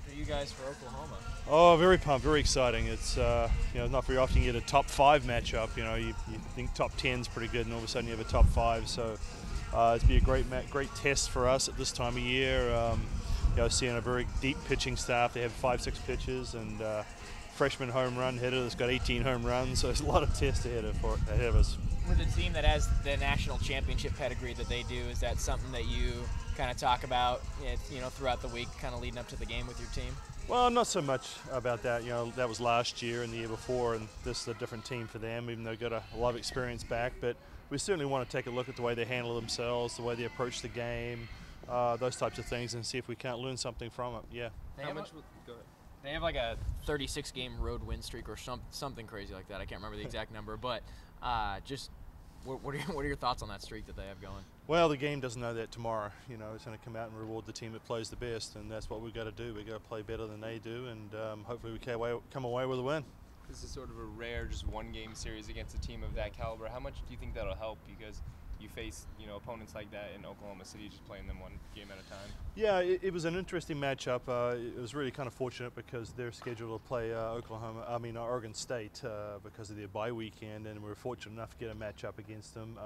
pumped are you guys for Oklahoma? Oh, very pumped, very exciting. It's not very often you get a top five matchup. You think top 10's pretty good, and all of a sudden you have a top five. So it's be a great test for us at this time of year. Seeing a very deep pitching staff. They have 5-6 pitchers and freshman home run hitter that's got 18 home runs. So there's a lot of tests ahead of us. With a team that has the national championship pedigree that they do, is that something that you kind of talk about, throughout the week, kind of leading up to the game with your team? Well, not so much about that. That was last year and the year before, and this is a different team for them, even though they've got a lot of experience back. But we certainly want to take a look at the way they handle themselves, the way they approach the game, those types of things, and see if we can't learn something from it. Yeah. Go ahead. They have like a 36-game road win streak or something crazy like that. I can't remember the exact number, but what are your thoughts on that streak that they have going? Well, the game doesn't know that tomorrow. It's going to come out and reward the team that plays the best, and that's what we've got to do. We've got to play better than they do, and hopefully we can come away with a win. This is sort of a rare, just one-game series against a team of that caliber. How much do you think that'll help? Because you face, opponents like that in Oklahoma City, just playing them one game at a time. Yeah, it was an interesting matchup. It was really kind of fortunate because they're scheduled to play Oregon State because of their bye weekend, and we were fortunate enough to get a matchup against them.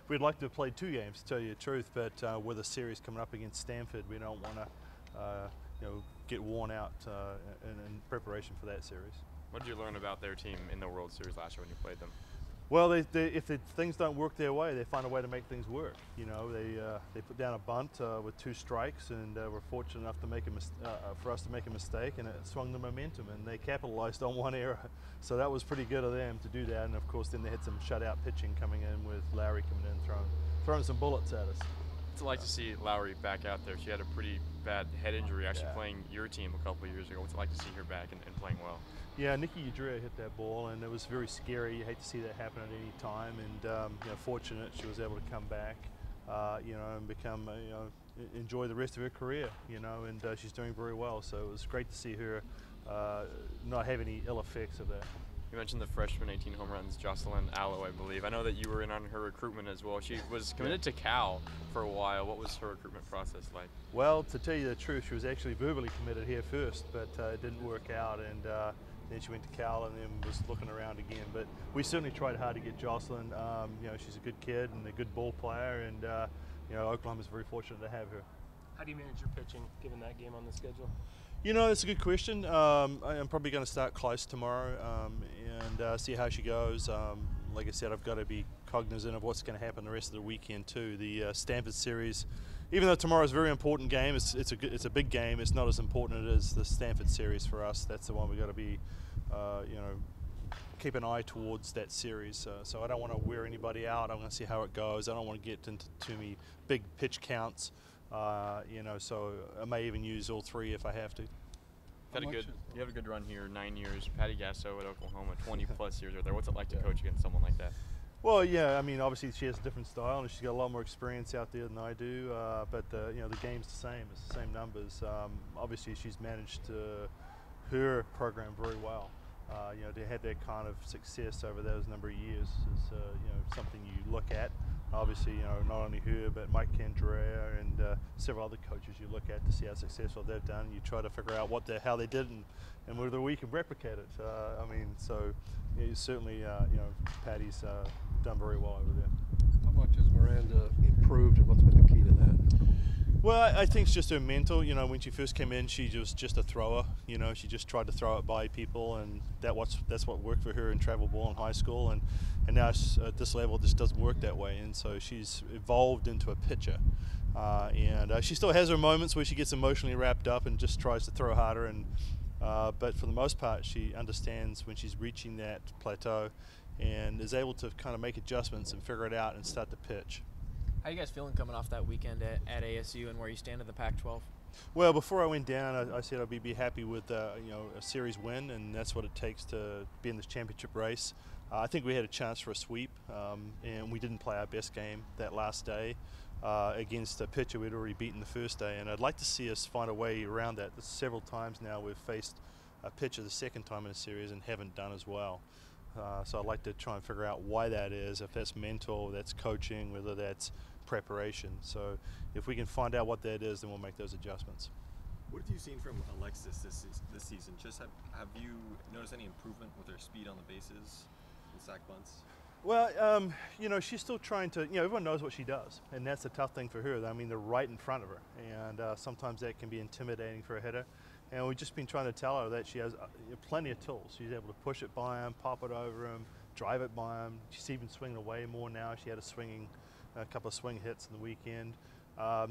We'd like to have played 2 games, to tell you the truth, but with a series coming up against Stanford, we don't want to, get worn out in preparation for that series. What did you learn about their team in the World Series last year when you played them? Well, if things don't work their way, they find a way to make things work. They put down a bunt with 2 strikes, and were fortunate enough to for us to make a mistake, and it swung the momentum, and they capitalized on one error. So that was pretty good of them to do that, and of course then they had some shutout pitching coming in with Lowry coming in throwing some bullets at us. It's like to see Lowry back out there. She had a pretty bad head injury actually playing your team a couple of years ago. What's it like to see her back and playing well? Yeah, Nikki Udrea hit that ball, and it was very scary. You hate to see that happen at any time, and fortunate she was able to come back, and become, enjoy the rest of her career, and she's doing very well. So it was great to see her not have any ill effects of that. You mentioned the freshman 18 home runs, Jocelyn Allo, I believe. I know that you were in on her recruitment as well. She was committed to Cal for a while. What was her recruitment process like? Well, to tell you the truth, she was actually verbally committed here first, but it didn't work out, and then she went to Cal and then was looking around again. But we certainly tried hard to get Jocelyn. She's a good kid and a good ball player, and Oklahoma's very fortunate to have her. How do you manage your pitching given that game on the schedule? That's a good question. I'm probably going to start close tomorrow and see how she goes. Like I said, I've got to be cognizant of what's going to happen the rest of the weekend too. The Stanford series, even though tomorrow's a very important game, it's a big game. It's not as important as the Stanford series for us. That's the one we've got to be, keep an eye towards that series. So I don't want to wear anybody out. I'm going to see how it goes. I don't want to get into too many big pitch counts. So I may even use all 3 if I have to. You have a good run here, 9 years. Patty Gasso at Oklahoma, 20+ years there. What's it like to coach against someone like that? Well, yeah, obviously she has a different style and she's got a lot more experience out there than I do. But the game's the same. It's the same numbers. Obviously, she's managed her program very well. To have that kind of success over those number of years is something you look at. Obviously, not only her, but Mike Candrea and several other coaches you look at to see how successful they've done. You try to figure out how they did and whether we can replicate it. Certainly, Patty's done very well over there. How much has Miranda improved, and what's been the key to that? Well, I think it's just her mental. When she first came in, she was just a thrower. She just tried to throw it by people, and that's what worked for her in travel ball in high school. And now at this level, it just doesn't work that way. And so she's evolved into a pitcher. She still has her moments where she gets emotionally wrapped up and just tries to throw harder. But for the most part, she understands when she's reaching that plateau and is able to kind of make adjustments and figure it out and start to pitch. How are you guys feeling coming off that weekend at ASU and where you stand in the Pac-12? Well, before I went down, I said I'd be happy with a series win, and that's what it takes to be in this championship race. I think we had a chance for a sweep, and we didn't play our best game that last day against a pitcher we'd already beaten the first day, and I'd like to see us find a way around that. Several times now we've faced a pitcher the second time in a series and haven't done as well. So I'd like to try and figure out why that is, if that's mental, that's coaching, whether that's preparation. So if we can find out what that is, then we'll make those adjustments. What have you seen from Alexis this season? Just have you noticed any improvement with her speed on the bases and sack bunts? Well, you know, she's still trying to, you know, everyone knows what she does, and that's a tough thing for her. I mean, they're right in front of her, and sometimes that can be intimidating for a hitter. And we've just been trying to tell her that she has plenty of tools. She's able to push it by him, pop it over him, drive it by him. She's even swinging away more now. She had a couple of swing hits in the weekend.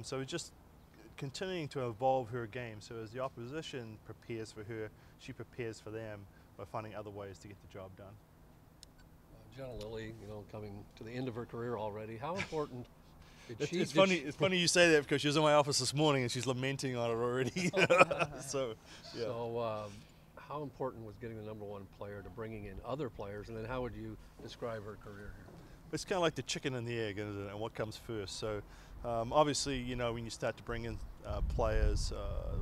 So it's just continuing to evolve her game. So as the opposition prepares for her, she prepares for them by finding other ways to get the job done. Jenna Lilly, you know, coming to the end of her career already. How important It's funny you say that because she was in my office this morning and she's lamenting on it already. So, yeah. So, how important was getting the #1 player to bringing in other players, and then how would you describe her career here? It's kind of like the chicken and the egg, isn't it? And what comes first. So, obviously, you know, when you start to bring in players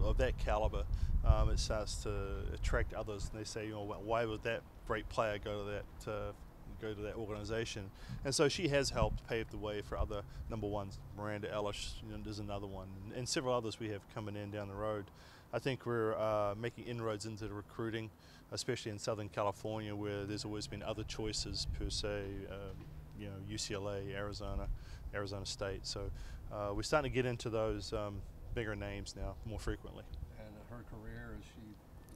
of that caliber, it starts to attract others, and they say, you know, well, why would that great player go to that organization? And so she has helped pave the way for other #1s. Miranda Ellis, you know, there's another one, and several others we have coming in down the road. I think we're making inroads into the recruiting, especially in Southern California, where there's always been other choices per se, you know, UCLA, Arizona State. So we're starting to get into those bigger names now more frequently. And her career, has she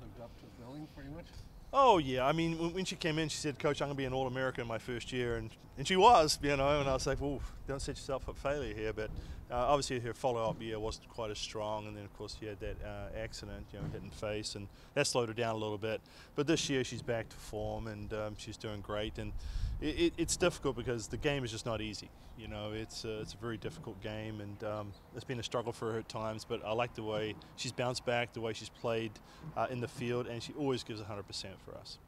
lived up to the billing pretty much? Oh yeah, I mean, when she came in, she said, "Coach, I'm going to be an All-American my first year," and she was, you know. And I was like, "Well, don't set yourself up for failure here." But obviously, her follow-up year wasn't quite as strong, and then of course she had that accident, you know, hitting face, and that slowed her down a little bit. But this year, she's back to form, and she's doing great. And it's difficult because the game is just not easy. You know, it's a very difficult game, and it's been a struggle for her at times. But I like the way she's bounced back, the way she's played in the field, and she always gives 100% for us.